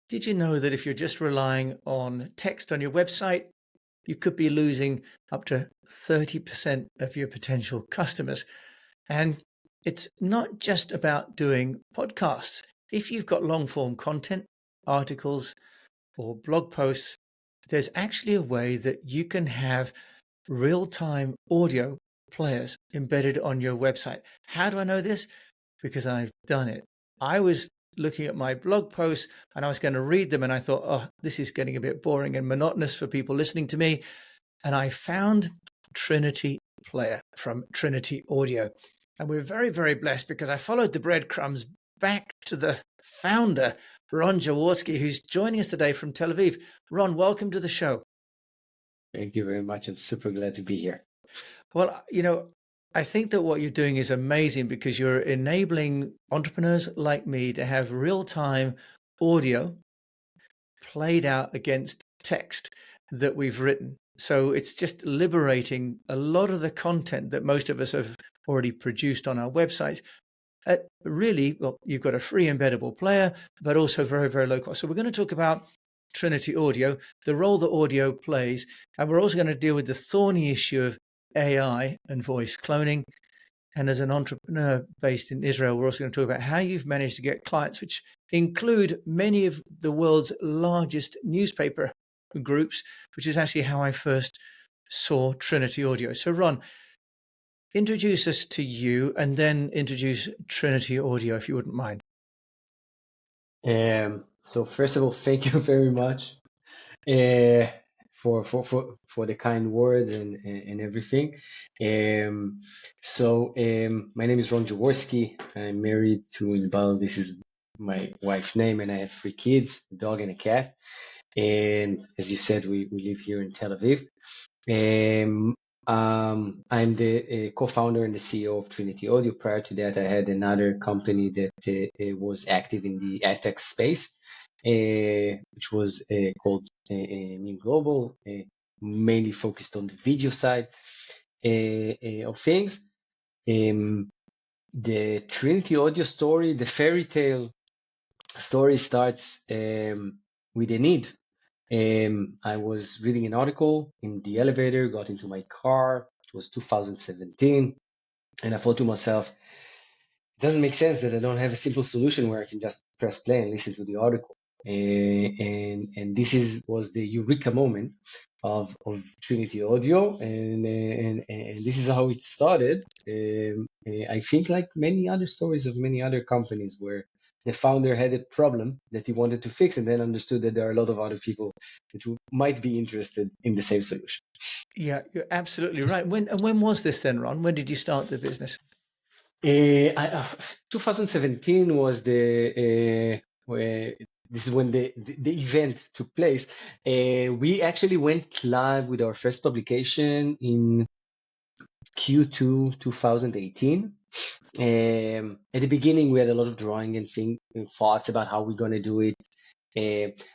Did you know that if you're just relying on text on your website, you could be losing up to 30% of your potential customers? And it's not just about doing podcasts. If you've got long form content, articles, or blog posts, there's actually a way that you can have real time audio players embedded on your website. How do I know this? Because I've done it. I was looking at my blog posts and I was going to read them and I thought, oh, this is getting a bit boring and monotonous for people listening to me. And I found Trinity Player from Trinity Audio. And we're very, very blessed because I followed the breadcrumbs back to the founder, Ron Jaworski, who's joining us today from Tel Aviv. Ron, welcome to the show. Thank you very much. I'm super glad to be here. Well, I think that what you're doing is amazing because you're enabling entrepreneurs like me to have real-time audio played out against text that we've written. So it's just liberating a lot of the content that most of us have already produced on our websites. You've got a free embeddable player, but also very, very low cost. So we're going to talk about Trinity Audio, the role that audio plays, and we're also going to deal with the thorny issue of AI and voice cloning. And as an entrepreneur based in Israel, we're also going to talk about how you've managed to get clients, which include many of the world's largest newspaper groups, which is actually how I first saw Trinity Audio. So, Ron, introduce us to you and then introduce Trinity Audio, if you wouldn't mind. So first of all, thank you very much for the kind words and everything. My name is Ron Jaworski. I'm married to Inbal. This is my wife's name, and I have 3 kids, a dog and a cat. And as you said, we live here in Tel Aviv. I'm the co-founder and the CEO of Trinity Audio. Prior to that, I had another company that was active in the ad tech space, which was called Meme Global, mainly focused on the video side of things. The Trinity Audio story, the fairy tale story, starts with a need. I was reading an article in the elevator, got into my car. It was 2017. And I thought to myself, it doesn't make sense that I don't have a simple solution where I can just press play and listen to the article. And this was the eureka moment of Trinity Audio. And this is how it started. I think like many other stories of many other companies where the founder had a problem that he wanted to fix and then understood that there are a lot of other people that might be interested in the same solution. Yeah, you're absolutely right. When was this then, Ron? When did you start the business? 2017 was this is when the event took place. We actually went live with our first publication in Q2 2018. At the beginning, we had a lot of drawing and thoughts about how we're going to do it,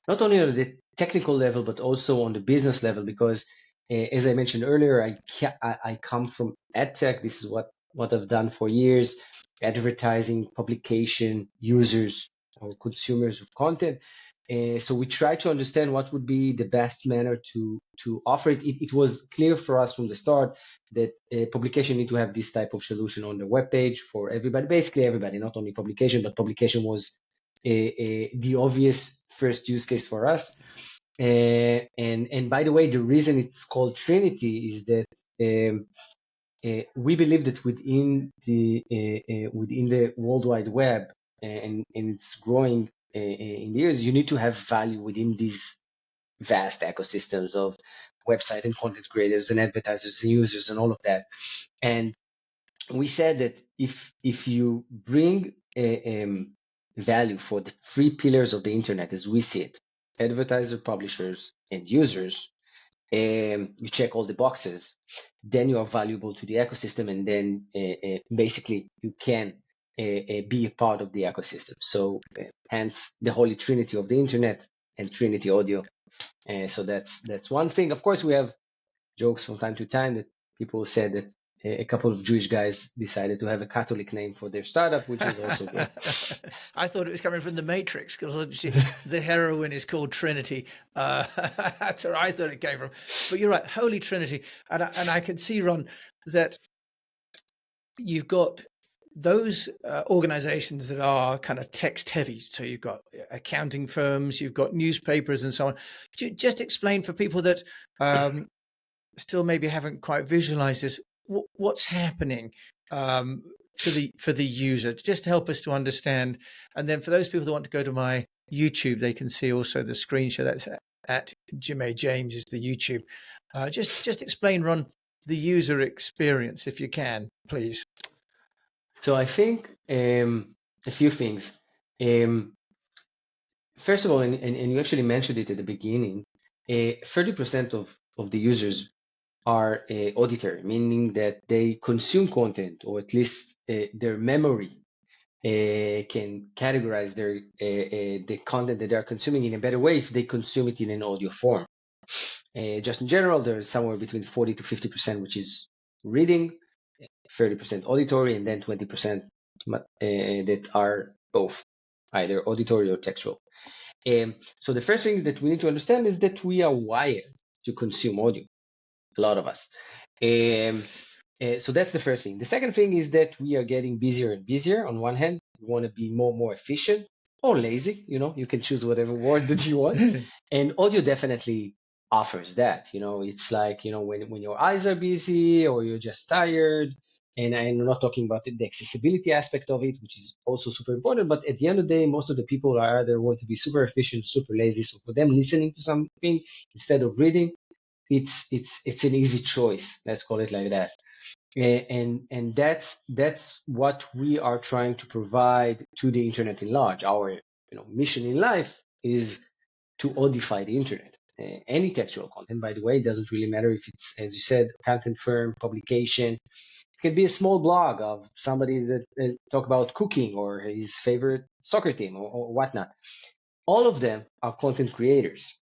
not only on the technical level, but also on the business level, because as I mentioned earlier, I come from ad tech. This is what I've done for years, advertising, publication, users or consumers of content. So we try to understand what would be the best manner to offer it. It was clear for us from the start that publication need to have this type of solution on the web page for everybody, basically everybody, not only publication, but publication was the obvious first use case for us. And by the way, the reason it's called Trinity is that we believe that within the World Wide Web and it's growing in the years, you need to have value within these vast ecosystems of website and content creators and advertisers and users and all of that. And we said that if you bring value for the 3 pillars of the internet as we see it, advertiser, publishers, and users, you check all the boxes, then you are valuable to the ecosystem, and then basically you can be a part of the ecosystem. So hence the holy trinity of the internet and Trinity Audio. So that's one thing. Of course, we have jokes from time to time that people said that a couple of Jewish guys decided to have a Catholic name for their startup, which is also good. I thought it was coming from the Matrix because the heroine is called Trinity. That's where I thought it came from. But you're right, Holy Trinity. And I can see, Ron, that you've got those organizations that are kind of text heavy. So you've got accounting firms, you've got newspapers and so on. Could you just explain for people that still maybe haven't quite visualized this, what's happening for the user, just to help us to understand? And then for those people that want to go to my YouTube, they can see also the screen share. That's at Jim A. James is the YouTube. Just explain, Ron, the user experience, if you can, please. So I think a few things. First of all, and you actually mentioned it at the beginning, 30% of the users are auditory, meaning that they consume content, or at least their memory can categorize the content that they are consuming in a better way if they consume it in an audio form. Just in general, there's somewhere between 40 to 50%, which is reading, 30% auditory, and then 20% that are both, either auditory or textual. So the first thing that we need to understand is that we are wired to consume audio, a lot of us. So that's the first thing. The second thing is that we are getting busier and busier. On one hand, we want to be more efficient or lazy. You can choose whatever word that you want. And audio definitely offers that. It's like, when your eyes are busy or you're just tired. And I'm not talking about the accessibility aspect of it, which is also super important. But at the end of the day, most of the people are either want to be super efficient, super lazy. So for them, listening to something instead of reading, it's an easy choice. Let's call it like that. And that's what we are trying to provide to the internet in large. Our mission in life is to audify the internet. Any textual content, by the way, it doesn't really matter if it's, as you said, content firm, publication. It can be a small blog of somebody that talk about cooking or his favorite soccer team or whatnot. All of them are content creators.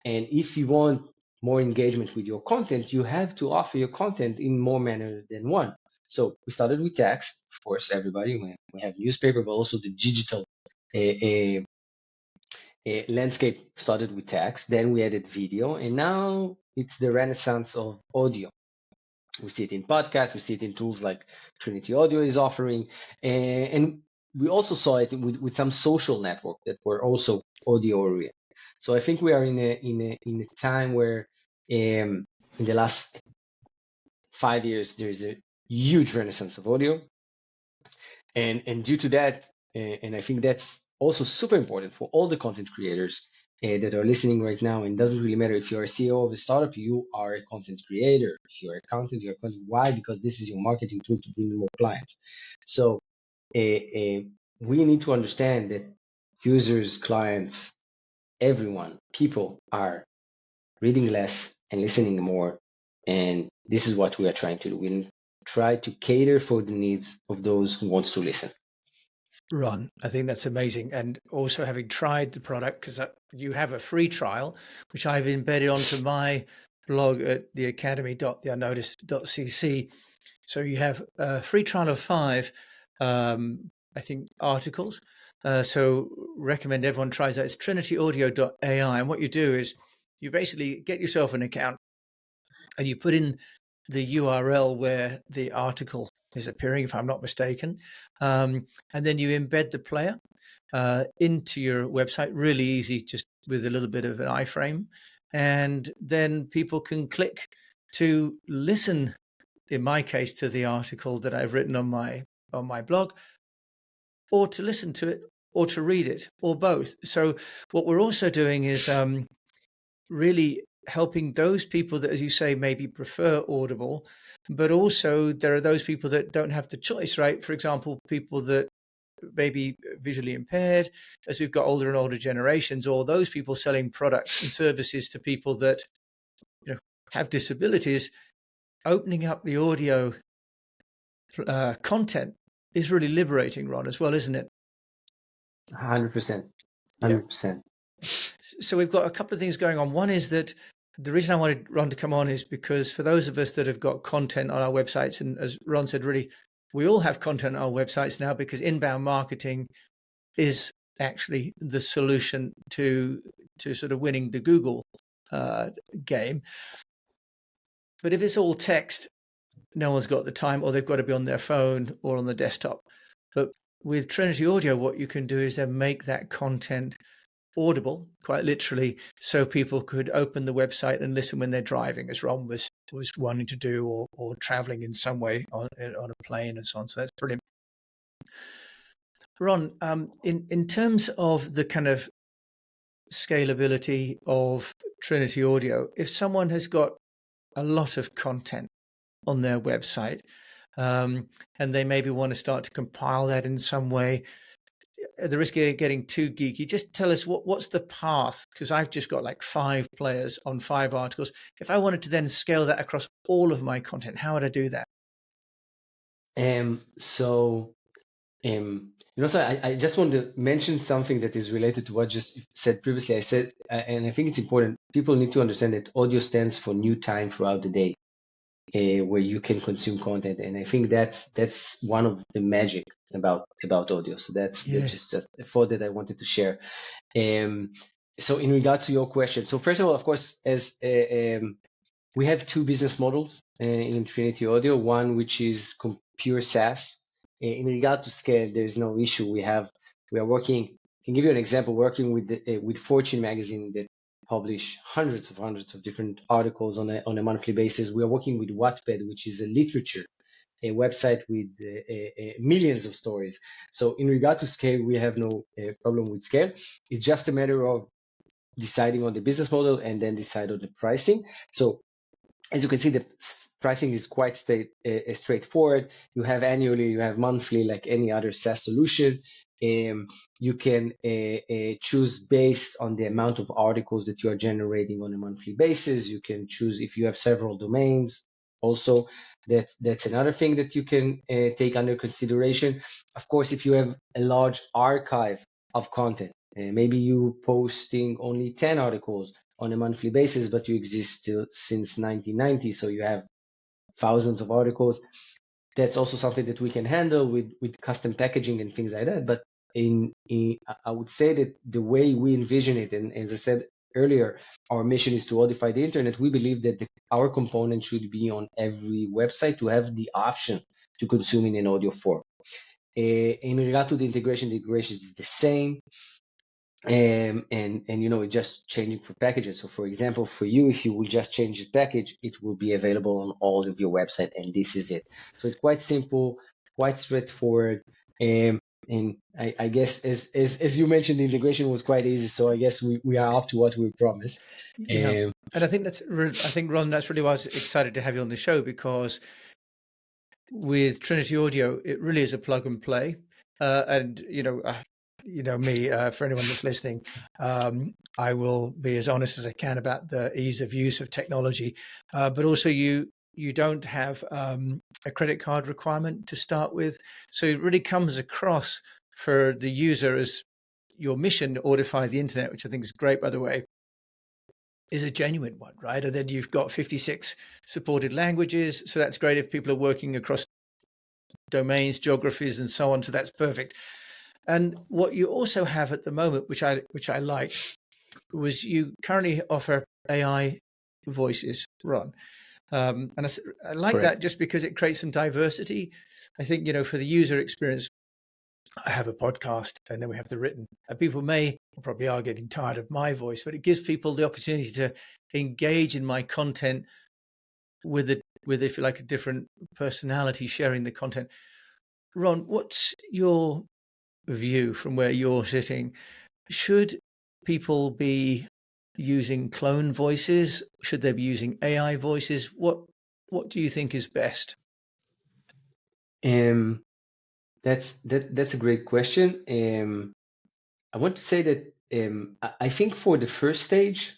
And if you want more engagement with your content, you have to offer your content in more manner than one. So we started with text, of course, everybody. We have newspaper, but also the digital landscape started with text. Then we added video, and now it's the renaissance of audio. We see it in podcasts, we see it in tools like Trinity Audio is offering, and we also saw it with some social network that were also audio oriented. So I think we are in a time where in the last 5 years there's a huge renaissance of audio, and due to that, and I think that's also super important for all the content creators that are listening right now. And it doesn't really matter if you're a CEO of a startup, you are a content creator. If you're a accountant, you're a content. Why? Because this is your marketing tool to bring more clients. So we need to understand that users, clients, everyone, people are reading less and listening more. And this is what we are trying to do. We try to cater for the needs of those who wants to listen. Ron, I think that's amazing. And also having tried the product, because you have a free trial, which I've embedded onto my blog at theacademy.theunnoticed.cc. So you have a free trial of 5, I think, articles. So recommend everyone tries that. It's trinityaudio.ai. And what you do is you basically get yourself an account and you put in the URL where the article is appearing, if I'm not mistaken. And then you embed the player into your website, really easy, just with a little bit of an iframe. And then people can click to listen, in my case, to the article that I've written on my blog, or to listen to it, or to read it, or both. So what we're also doing is really helping those people that, as you say, maybe prefer Audible, but also there are those people that don't have the choice, right? For example, people that may be visually impaired, as we've got older and older generations, or those people selling products and services to people that have disabilities. Opening up the audio content is really liberating, Ron, as well, isn't it? 100%. 100%. So we've got a couple of things going on. One is that the reason I wanted Ron to come on is because for those of us that have got content on our websites, and as Ron said, really, we all have content on our websites now because inbound marketing is actually the solution to sort of winning the Google game. But if it's all text, no one's got the time, or they've got to be on their phone or on the desktop. But with Trinity Audio, what you can do is then make that content audible, quite literally, so people could open the website and listen when they're driving, as Ron was wanting to do, or traveling in some way on a plane and so on. So that's brilliant. Ron, in terms of the kind of scalability of Trinity Audio, if someone has got a lot of content on their website, and they maybe want to start to compile that in some way, at the risk of getting too geeky, just tell us what's the path, because I've just got like 5 players on 5 articles. If I wanted to then scale that across all of my content, how would I do that? So I just want to mention something that is related to what just said previously. I said, and I think it's important, people need to understand that audio stands for new time throughout the day, where you can consume content. And I think that's one of the magic about audio. So that's just a thought that I wanted to share. So in regard to your question, so first of all, of course, as we have 2 business models in Trinity Audio, one which is pure SaaS. In regard to scale, there is no issue. We are working. I can give you an example. Working with Fortune magazine that publish hundreds of different articles on a monthly basis. We are working with Wattpad, which is a website with millions of stories. So in regard to scale, we have no problem with scale. It's just a matter of deciding on the business model and then decide on the pricing. So as you can see, the pricing is quite straightforward. You have annually, you have monthly, like any other SaaS solution. You can choose based on the amount of articles that you are generating on a monthly basis. You can choose if you have several domains. Also, that's another thing that you can take under consideration. Of course, if you have a large archive of content, maybe you posting only 10 articles on a monthly basis, but you exist since 1990, so you have thousands of articles. That's also something that we can handle with custom packaging and things like that. But I would say that the way we envision it, and as I said earlier, our mission is to audify the internet. We believe that our component should be on every website to have the option to consume in an audio form. In regard to the integration is the same. And it's just changing for packages. So for example, for you, if you will just change the package, it will be available on all of your website, and this is it. So it's quite simple, quite straightforward. And I guess as you mentioned, the integration was quite easy. So I guess we are up to what we promised. And I think Ron, that's really why I was excited to have you on the show, because with Trinity Audio, it really is a plug and play. And me, for anyone that's listening, I will be as honest as I can about the ease of use of technology, but also you don't have a credit card requirement to start with, so it really comes across for the user as your mission to audify the internet, which I think is great, by the way, is a genuine one, right? And then you've got 56 supported languages, so that's great if people are working across domains, geographies, and so on. So that's perfect. And what you also have at the moment, which I like, was you currently offer AI voices, Ron. And I like Correct. that just because it creates some diversity. I think, for the user experience, I have a podcast and then we have the written. And people probably are getting tired of my voice, but it gives people the opportunity to engage in my content with, if you like, a different personality sharing the content. Ron, what's your view from where you're sitting? Should people be using clone voices? Should they be using AI voices? What do you think is best? That's a great question. I want to say that I think for the first stage,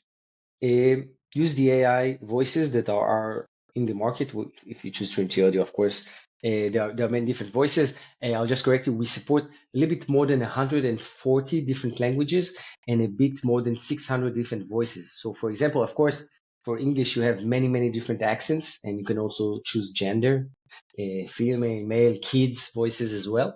use the AI voices that are in the market. If you choose Trinity Audio, of course, there are many different voices. I'll just correct you. We support a little bit more than 140 different languages and a bit more than 600 different voices. So for example, of course, For English, you have many, many different accents, and you can also choose gender, female, male, kids voices as well.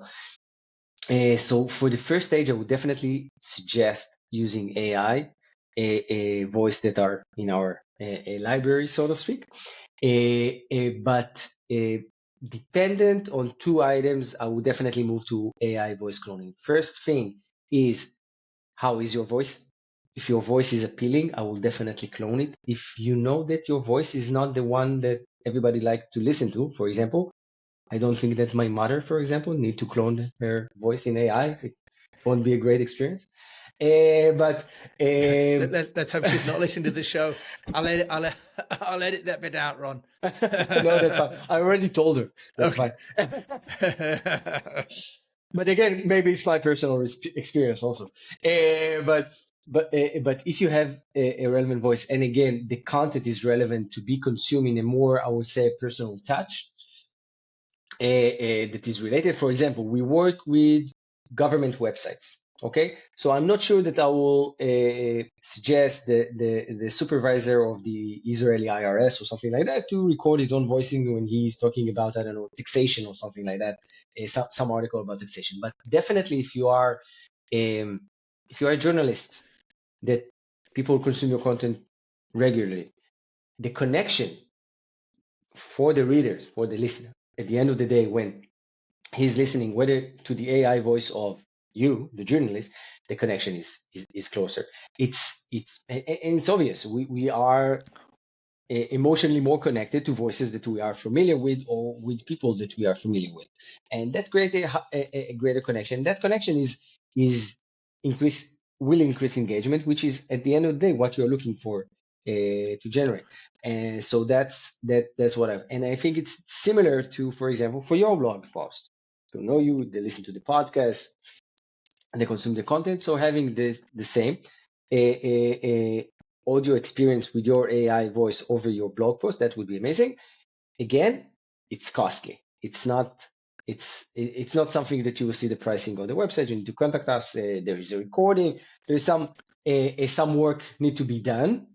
So for the first stage, I would definitely suggest using AI, a voice that are in our a library, so to speak. But dependent on two items, I would definitely move to AI voice cloning. First thing is, how is your voice? If your voice is appealing, I will definitely clone it. If you know that your voice is not the one that everybody like to listen to, for example, I don't think that my mother, for example, need to clone her voice in AI. It won't be a great experience. But Let's hope she's not listening to the show. I'll edit that bit out, Ron. No, that's fine. I already told her. That's fine. But again, maybe it's my personal experience also. But if you have a relevant voice, and again, the content is relevant to be consumed in a more, I would say, personal touch that is related. For example, we work with government websites. Okay, so I'm not sure that I will suggest the supervisor of the Israeli IRS or something like that to record his own voicing when he's talking about, I don't know, taxation or something like that, some article about taxation. But definitely, if you are a journalist that people consume your content regularly, the connection for the readers, for the listener, at the end of the day, when he's listening, whether to the AI voice of you, the journalist, the connection is closer. And it's obvious. We are emotionally more connected to voices that we are familiar with, or with people that we are familiar with, and that creates a greater connection. That connection will increase engagement, which is at the end of the day what you're looking for to generate. And so that's what I think it's similar to, for example, for your blog post. To know you, they listen to the podcast, and they consume the content. So having the same audio experience with your AI voice over your blog post, that would be amazing. Again, it's costly. It's not something that you will see the pricing on the website. You need to contact us. There is a recording. There is some work need to be done.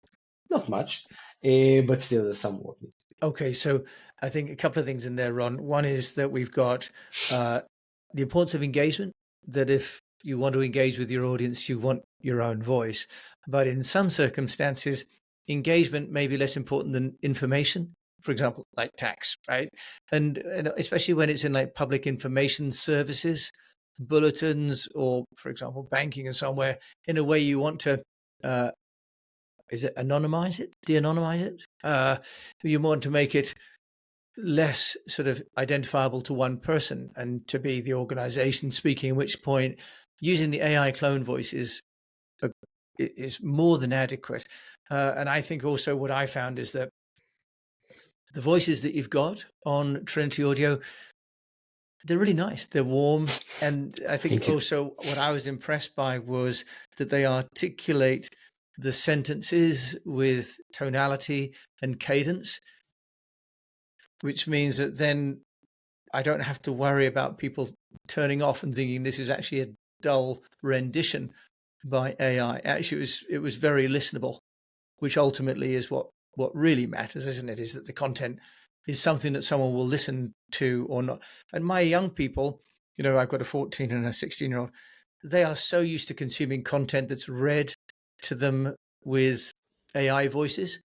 Not much, but still there's some work. Okay, so I think a couple of things in there, Ron. One is that we've got the importance of engagement, that if you want to engage with your audience, you want your own voice. But in some circumstances, engagement may be less important than information, for example, like tax, right? And especially when it's in like public information services, bulletins, or for example, banking and somewhere, in a way you want to is it anonymize it, de-anonymize it? You want to make it less sort of identifiable to one person and to be the organization speaking, at which point using the AI clone voice is more than adequate. And I think also what I found is that the voices that you've got on Trinity Audio, they're really nice. They're warm. And I think also what I was impressed by was that they articulate the sentences with tonality and cadence, which means that then I don't have to worry about people turning off and thinking this is actually a dull rendition by AI. Actually, it was very listenable, which ultimately is what really matters, isn't it? Is that the content is something that someone will listen to or not. And my young people, you know, I've got a 14 and a 16-year-old, they are so used to consuming content that's read to them with AI voices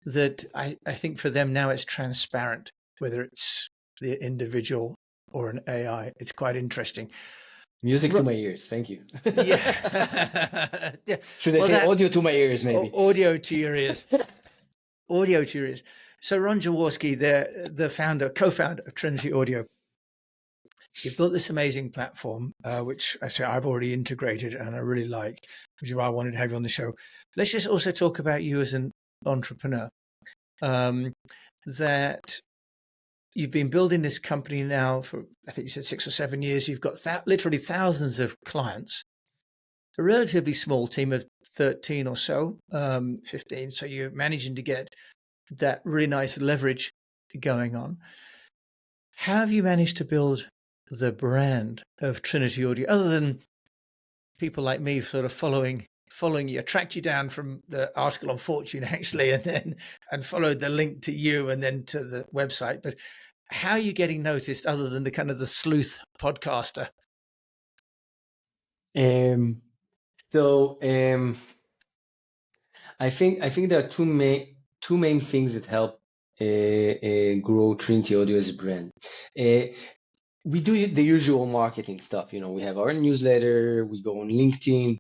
that I think for them now it's transparent, whether it's the individual or an AI. It's quite interesting. Music to my ears. Thank you. Yeah. Yeah. Should I say audio to my ears, maybe? Audio to your ears. Audio to your ears. So Ron Jaworski, the co-founder of Trinity Audio, you've built this amazing platform, which I say I've already integrated and I really like, which is why I wanted to have you on the show. Let's just also talk about you as an entrepreneur. That you've been building this company now for, I think you said 6 or 7 years. You've got literally thousands of clients, a relatively small team of 13 or so, 15. So you're managing to get that really nice leverage going on. How have you managed to build the brand of Trinity Audio, other than people like me sort of following following you, tracked you down from the article on Fortune actually, and followed the link to you and then to the website. But how are you getting noticed other than the kind of the sleuth podcaster? Um, so I think there are two main things that help grow Trinity Audio as a brand. We do the usual marketing stuff. We have our newsletter, we go on LinkedIn,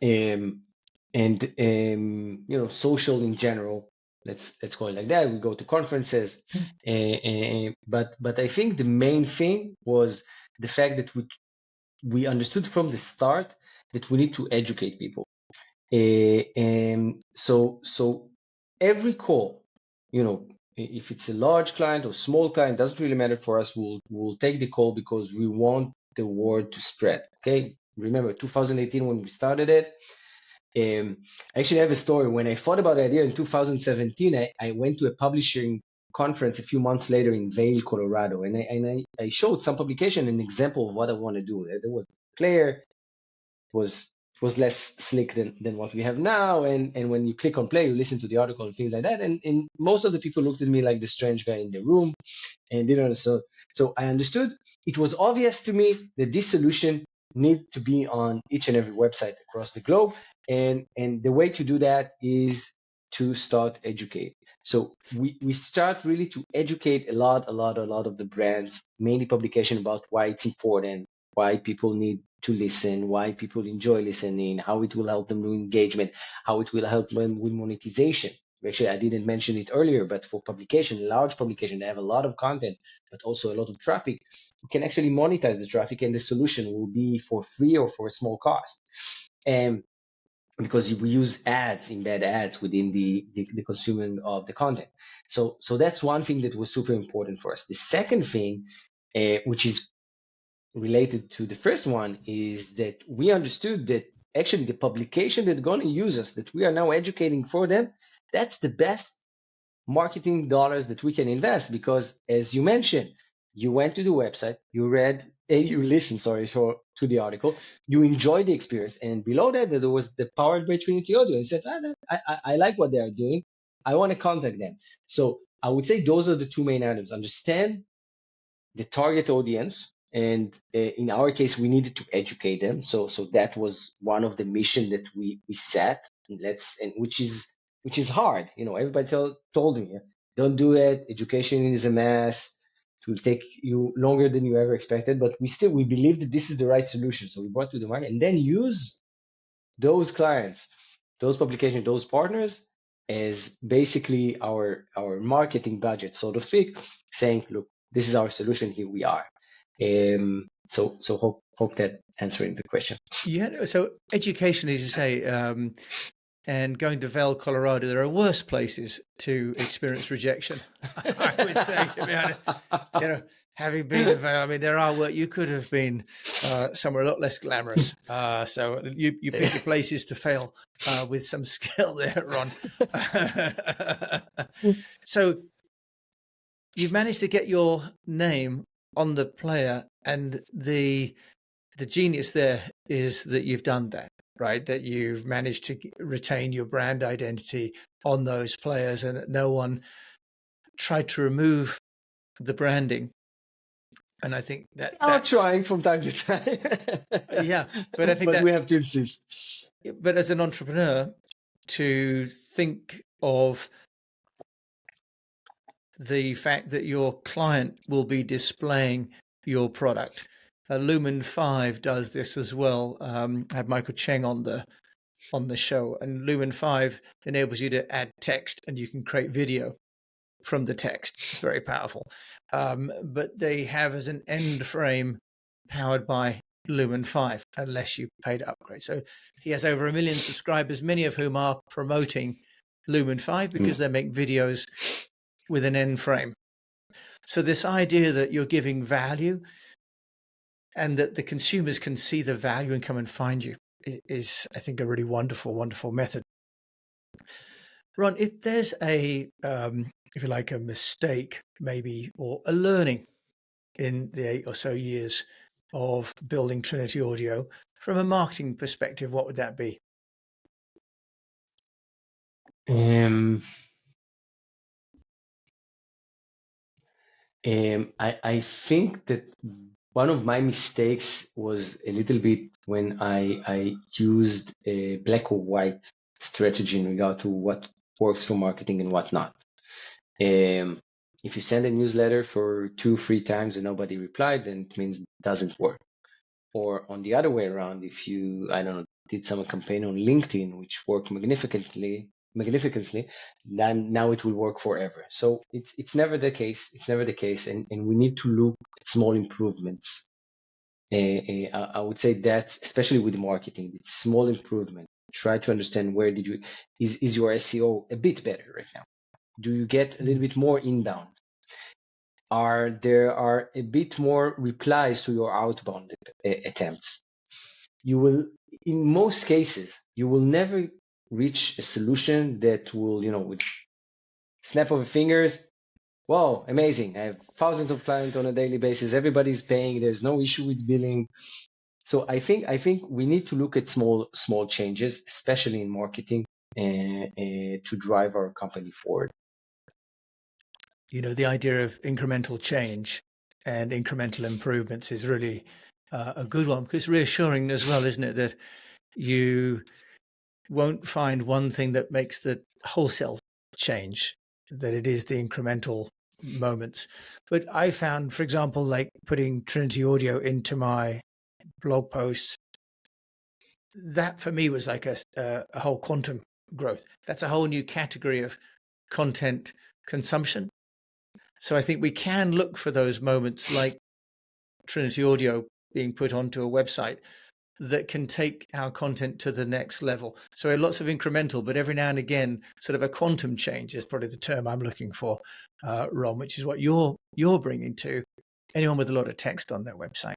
and social in general. Let's call it like that. We go to conferences, but I think the main thing was the fact that we understood from the start that we need to educate people. And so every call, if it's a large client or small client, doesn't really matter for us. We'll take the call because we want the word to spread. Okay. Remember 2018 when we started it. I actually have a story. When I thought about the idea in 2017, I went to a publishing conference a few months later in Vail, Colorado, and I showed some publication an example of what I want to do. There was a player, was less slick than what we have now. And when you click on play, you listen to the article and things like that. And most of the people looked at me like the strange guy in the room and didn't understand. So I understood. It was obvious to me that this solution need to be on each and every website across the globe. And the way to do that is to start educate. So we start really to educate a lot of the brands, mainly publication, about why it's important, why people need to listen, why people enjoy listening, how it will help them with engagement, how it will help them with monetization. Actually, I didn't mention it earlier, but for publication, large publication, they have a lot of content, but also a lot of traffic. You can actually monetize the traffic, and the solution will be for free or for a small cost. And because we use ads, embed ads within the consuming of the content. So that's one thing that was super important for us. The second thing, which is related to the first one, is that we understood that actually the publication that's going to use us, that we are now educating for them, that's the best marketing dollars that we can invest. Because as you mentioned, you went to the website, you read, you listened, to the article, you enjoyed the experience, and below that there was the Powered by Trinity Audio, and said, I like what they are doing, I want to contact them. So I would say those are the two main items. Understand the target audience, and in our case we needed to educate them. So that was one of the mission that we set, and which is hard. Everybody told me, don't do it, education is a mess, it will take you longer than you ever expected. But we believe that this is the right solution, so we brought to the market, and then use those clients, those publications, those partners as basically our marketing budget, so to speak, saying, look, this is our solution, here we are. So hope that answering the question. Yeah. So education, as you say, and going to Vail, Colorado, there are worse places to experience rejection. I would say, to be honest, having been to Vail, I mean, there are where you could have been somewhere a lot less glamorous. So you pick your places to fail with some skill there, Ron. So you've managed to get your name on the player, and the genius there is that you've done that, right? That you've managed to retain your brand identity on those players, and that no one tried to remove the branding. And I think that's trying from time to time. Yeah, but I think we have to insist. But as an entrepreneur, to think of the fact that your client will be displaying your product. Lumen 5 does this as well. I had Michael Cheng on the show, and Lumen 5 enables you to add text, and you can create video from the text. It's very powerful. But they have as an end frame powered by Lumen 5, unless you pay to upgrade. So he has over 1 million subscribers, many of whom are promoting Lumen 5 because they make videos with an end frame. So this idea that you're giving value and that the consumers can see the value and come and find you is, I think, a really wonderful, wonderful method. Ron, if there's if you like, a mistake maybe, or a learning in the 8 or so years of building Trinity Audio, from a marketing perspective, what would that be? Um, I think that one of my mistakes was a little bit when I used a black or white strategy in regard to what works for marketing and what not. If you send a newsletter for 2-3 times and nobody replied, then it means it doesn't work. Or on the other way around, if you, I don't know, did some campaign on LinkedIn, which worked magnificently, then now it will work forever. So it's never the case. It's never the case. And we need to look at small improvements. I would say that, especially with marketing, it's small improvement. Try to understand where did you, is your SEO a bit better right now? Do you get a little bit more inbound? There are a bit more replies to your outbound attempts? You will, in most cases, you will never reach a solution that will, with snap of fingers, wow, amazing. I have thousands of clients on a daily basis. Everybody's paying. There's no issue with billing. So I think we need to look at small changes, especially in marketing, to drive our company forward. The idea of incremental change and incremental improvements is really a good one, because it's reassuring as well, isn't it, that you won't find one thing that makes the wholesale change, that it is the incremental moments. But I found, for example, like putting Trinity Audio into my blog posts, that for me was like a whole quantum growth. That's a whole new category of content consumption. So I think we can look for those moments like Trinity Audio being put onto a website that can take our content to the next level. So lots of incremental, but every now and again, sort of a quantum change is probably the term I'm looking for, Ron, which is what you're bringing to anyone with a lot of text on their website.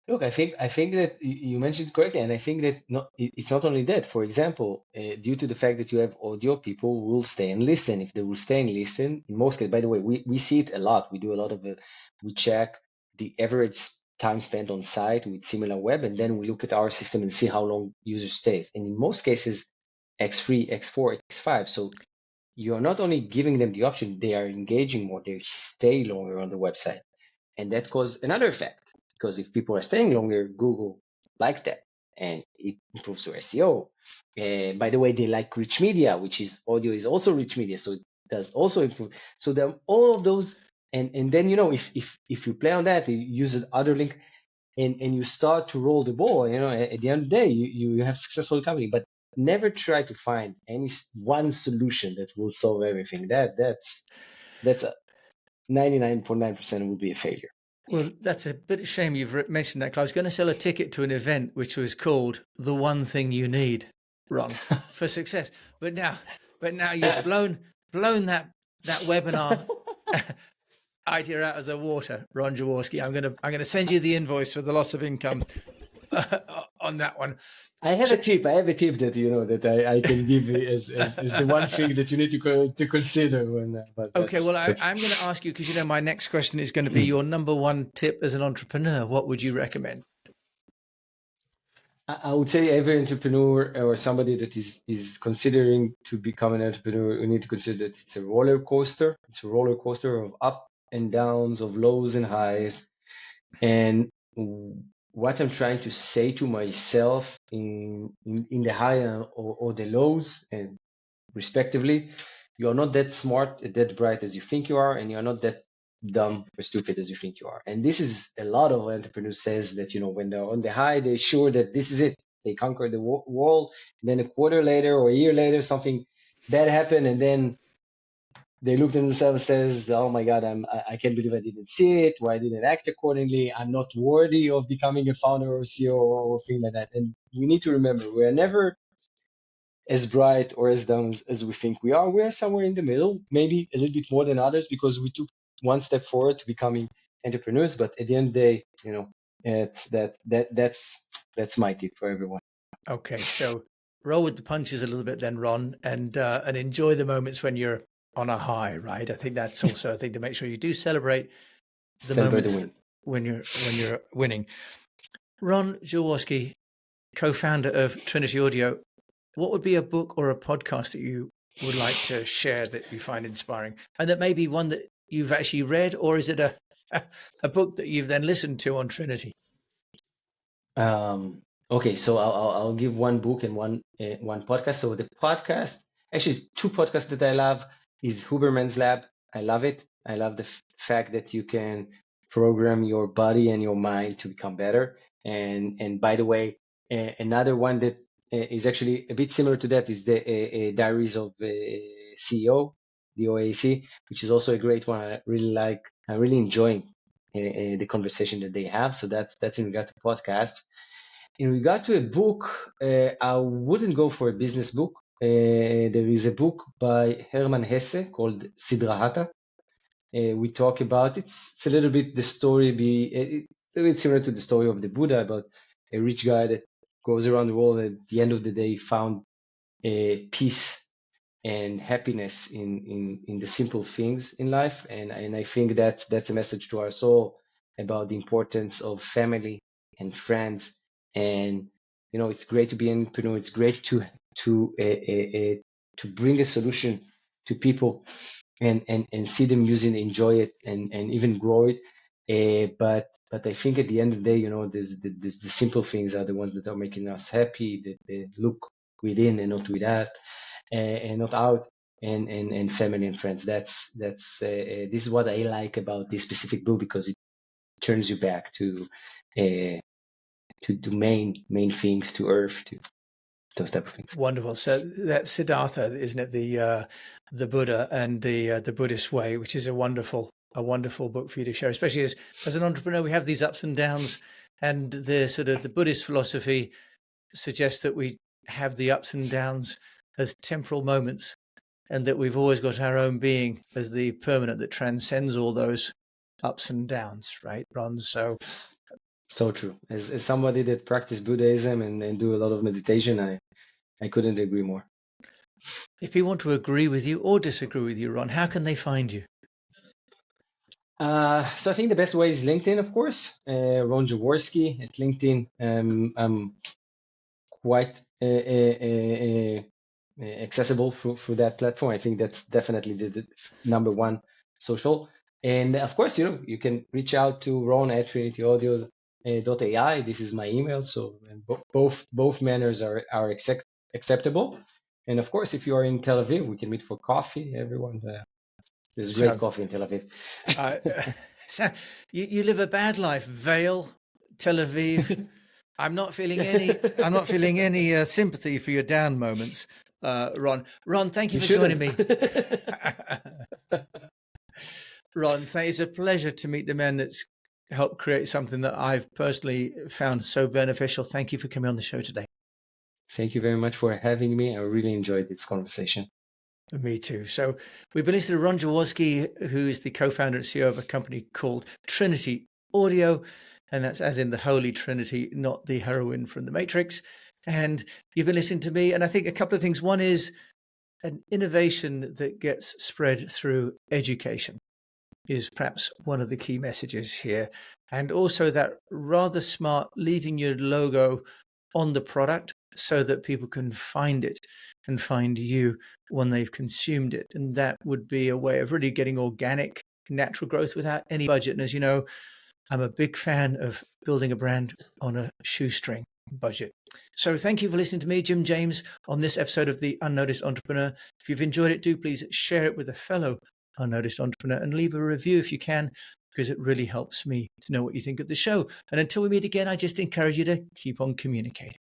Look, I think that you mentioned correctly, and I think that it's not only that. For example, due to the fact that you have audio, people will stay and listen. If they will stay and listen, in most cases, by the way, we see it a lot. We do a lot of it. We check the average time spent on site with SimilarWeb, and then we look at our system and see how long user stays. And in most cases, X3, X4, X5. So you are not only giving them the option, they are engaging more, they stay longer on the website. And that causes another effect, because if people are staying longer, Google likes that and it improves your SEO. By the way, they like rich media, which is audio is also rich media, so it does also improve. So there are all of those, and then if you play on that, you use another link, and you start to roll the ball. At the end of the day, you have a successful company, but never try to find any one solution that will solve everything. That's a 99.9% would be a failure. Well, that's a bit of a shame you've mentioned that, because I was going to sell a ticket to an event which was called "The One Thing You Need," Ron, for success. But now you've blown that webinar idea out of the water, Ron Jaworski. I'm gonna send you the invoice for the loss of income on that one. I have a tip that that I can give you as the one thing that you need to consider when. Okay, well, I'm going to ask you, because my next question is going to be your number one tip as an entrepreneur. What would you recommend? I would say every entrepreneur or somebody that is considering to become an entrepreneur, you need to consider that it's a roller coaster. It's a roller coaster of up and downs, of lows and highs. And what I'm trying to say to myself in the high or the lows, and respectively, you are not that smart, that bright as you think you are, and you are not that dumb or stupid as you think you are. And this is a lot of entrepreneurs says that, when they're on the high, they're sure that this is it. They conquer the wall. Then a quarter later or a year later, something bad happened, and then they look at themselves and says, "Oh my God, I can't believe I didn't see it. Why I didn't act accordingly? I'm not worthy of becoming a founder or CEO or thing like that." And we need to remember, we are never as bright or as dumb as we think we are. We're somewhere in the middle, maybe a little bit more than others, because we took one step forward to becoming entrepreneurs. But at the end of the day, it's that's my tip for everyone. Okay, so roll with the punches a little bit then, Ron, and enjoy the moments when you're on a high, right? I think that's also a thing to make sure you do celebrate the moments when you're winning. Ron Jaworski, co-founder of Trinity Audio, what would be a book or a podcast that you would like to share that you find inspiring, and that may be one that you've actually read, or is it a book that you've then listened to on Trinity? Okay, so I'll give one book and one podcast. So the podcast, actually two podcasts that I love is Huberman's Lab. I love it. I love the fact that you can program your body and your mind to become better. And by the way, another one that is actually a bit similar to that is the Diaries of CEO, the OAC, which is also a great one. I really like. I'm really enjoying the conversation that they have. So that's in regard to podcasts. In regard to a book, I wouldn't go for a business book. There is a book by Hermann Hesse called Siddhartha. We talk about it's a little bit the story. It's a bit similar to the story of the Buddha about a rich guy that goes around the world and at the end of the day found peace and happiness in the simple things in life. And I think that's a message to our soul about the importance of family and friends. And it's great to be an entrepreneur. It's great to bring a solution to people and see them use it, enjoy it, and even grow it. But I think at the end of the day, the simple things are the ones that are making us happy. That look within and not without, and not out. And family and friends. This is what I like about this specific book, because it turns you back to main things, to earth, to those type of things. Wonderful. So that's Siddhartha, isn't it? The Buddha and the Buddhist way, which is a wonderful book for you to share, especially as an entrepreneur. We have these ups and downs, and the Buddhist philosophy suggests that we have the ups and downs as temporal moments, and that we've always got our own being as the permanent that transcends all those ups and downs, right, Ron? So true. As somebody that practice Buddhism and do a lot of meditation, I couldn't agree more. If people want to agree with you or disagree with you, Ron, how can they find you? So I think the best way is LinkedIn, of course. Ron Jaworski at LinkedIn. I'm quite accessible through that platform. I think that's definitely the number one social. And of course, you can reach out to Ron at trinityaudio.ai. This is my email. So both manners are acceptable. And of course, if you are in Tel Aviv, we can meet for coffee. Everyone, there's great coffee in Tel Aviv. You live a bad life, Vail, Tel Aviv. I'm not feeling any sympathy for your down moments, Ron. Ron, thank you for joining me. Ron, it's a pleasure to meet the man that's helped create something that I've personally found so beneficial. Thank you for coming on the show today. Thank you very much for having me. I really enjoyed this conversation. Me too. So we've been listening to Ron Jaworski, who is the co-founder and CEO of a company called Trinity Audio. And that's as in the Holy Trinity, not the heroine from the Matrix. And you've been listening to me. And I think a couple of things. One is an innovation that gets spread through education is perhaps one of the key messages here. And also that rather smart leaving your logo on the product so that people can find it and find you when they've consumed it. And that would be a way of really getting organic, natural growth without any budget. And as you know, I'm a big fan of building a brand on a shoestring budget. So thank you for listening to me, Jim James, on this episode of The Unnoticed Entrepreneur. If you've enjoyed it, do please share it with a fellow unnoticed entrepreneur and leave a review if you can, because it really helps me to know what you think of the show. And until we meet again, I just encourage you to keep on communicating.